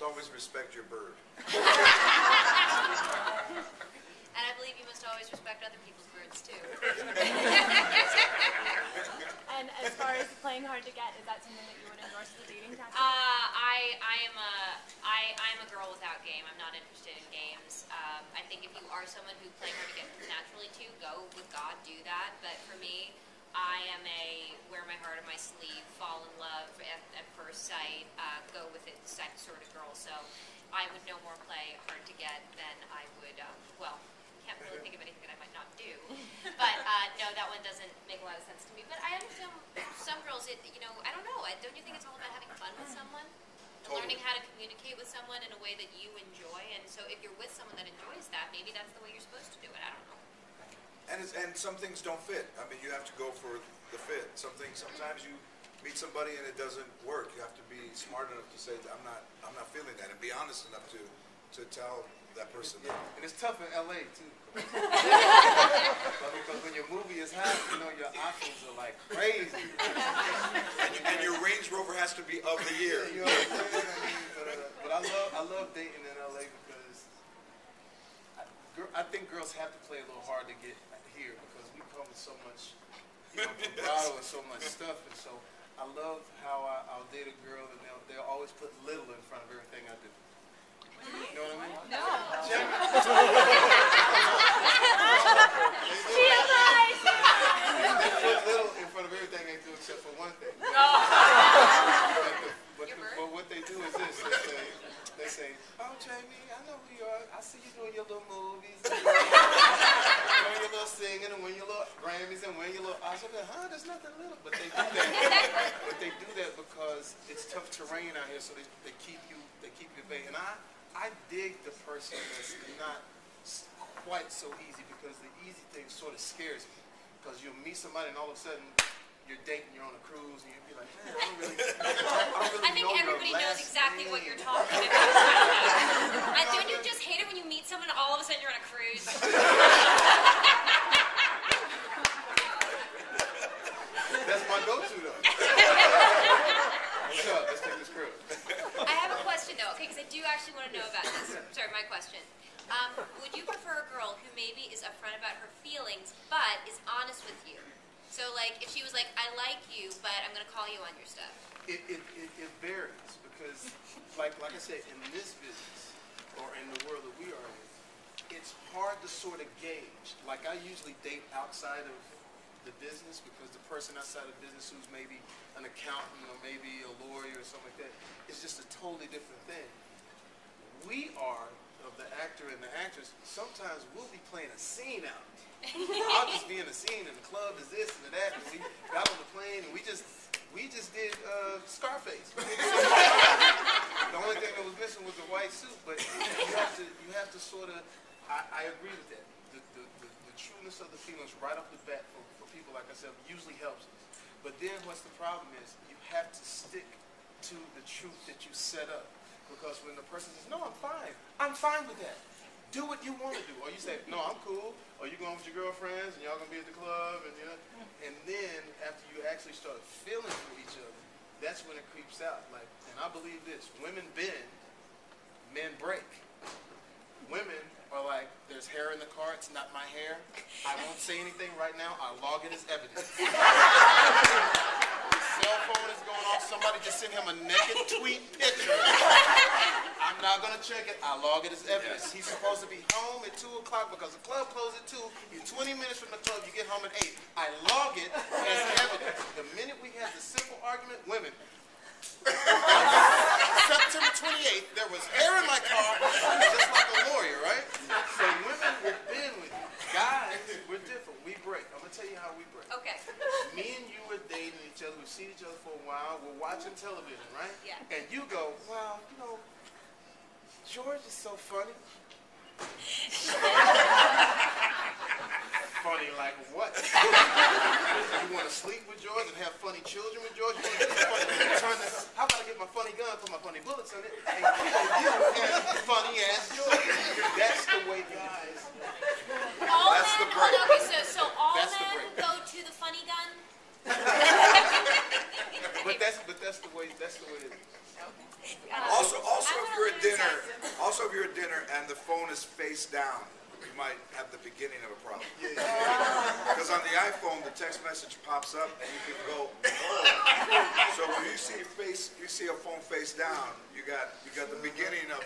must always respect your bird. And I believe you must always respect other people's birds, too. And as far as playing hard to get, is that something that you would endorse as a dating tactic? I'm a girl without game. I'm not interested in games. I think if you are someone who playing hard to get naturally to, go with God, do that. But for me, I am a wear my heart on my sleeve, fall in love at first sight, go with it sort of girl. So I would no more play hard to get than I would, well, can't really think of anything that I might not do. But no, that one doesn't make a lot of sense to me. But I understand some girls, I don't know. Don't you think it's all about having fun with someone? And learning how to communicate with someone in a way that you enjoy. And so if you're with someone that enjoys that, maybe that's the way you're supposed to do it. I don't know. And some things don't fit. I mean, you have to go for the fit. Sometimes you meet somebody and it doesn't work. You have to be smart enough to say, I'm not feeling that, and be honest enough to tell that person. Yeah. And it's tough in LA too. Because when your movie is hot, your options are like crazy. And your Range Rover has to be of the year. You know what I'm saying? But I love dating in LA because I think girls have to play a little hard to get here because we come with so much, vibrato and so much stuff, and so I love how I'll date a girl and they'll always put little in front of everything I do. You know what I mean? No. Jamie? They put little in front of everything they do except for one thing. But what they do is this. They say, oh, Jamie, I know who you are. I see you doing your little movies. Doing your little singing and winning your little Grammys and winning your little Oscars. There's nothing little. But they do that. But they do that because it's tough terrain out here, so they keep you at bay. And I dig the person that's not quite so easy because the easy thing sort of scares me. Because you'll meet somebody and all of a sudden you're dating, you're on a cruise, and you'll be like, man, I don't really I think everybody knows exactly what you're talking about. And don't you just hate it when you meet someone and all of a sudden you're on a cruise? That's my go-to though. What's up? Let's take this cruise. I have a question though, okay, because I do actually want to know about this. Sorry, my question. Would you prefer a girl who maybe is upfront about her feelings, but is honest with you? So, like, if she was like, I like you, but I'm going to call you on your stuff. It varies because, like I said, in this business, or in the world that we are in, it's hard to sort of gauge. Like, I usually date outside of the business because the person outside of business who's maybe an accountant or maybe a lawyer or something like that, it's just a totally different thing. We are, of the actor and the actress, sometimes we'll be playing a scene out. I'll just be in a scene and the club is this and that, and we got on the plane and we just did Scarface. The only thing that was missing was the white suit, but you have to sort of, I agree with that. The trueness of the feelings right off the bat for people like myself usually helps us. But then what's the problem is you have to stick to the truth that you set up. Because when the person says, no, I'm fine with that. Do what you want to do. Or you say, no, I'm cool. Or you're going with your girlfriends and y'all going to be at the club. And then after you actually start feeling for each other, that's when it creeps out. And I believe this, women bend, men break. Women are like, there's hair in the car, it's not my hair. I won't say anything right now, I'll log it as evidence. Cell phone is going off, somebody just sent him a naked tweet picture. I'm not going to check it, I'll log it as evidence. He's supposed to be home at 2 o'clock because the club closed at 2. You're 20 minutes from the club, you get home at 8. I log it as evidence. The minute we had the simple argument, women, September 28th, there was hair in my car, just like a lawyer, right? So women will bend with you. Guys, we're different. We break. I'm going to tell you how we break. Okay. Me and you are dating each other. We've seen each other for a while. We're watching television, right? Yeah. And you go, well, George is so funny. Funny like what? You want to sleep with George and have funny children with George? How about I get my funny gun, put my funny bullets in it, and kill you and funny ass George? That's the way guys. All that's men, the break. Okay, so all that's men go to the funny gun? But that's the way it is. Also, if you're a Also, if you're at dinner and the phone is face down, you might have the beginning of a problem. Because on the iPhone, the text message pops up and you can go, oh. So when you see a phone face down, you got the beginning of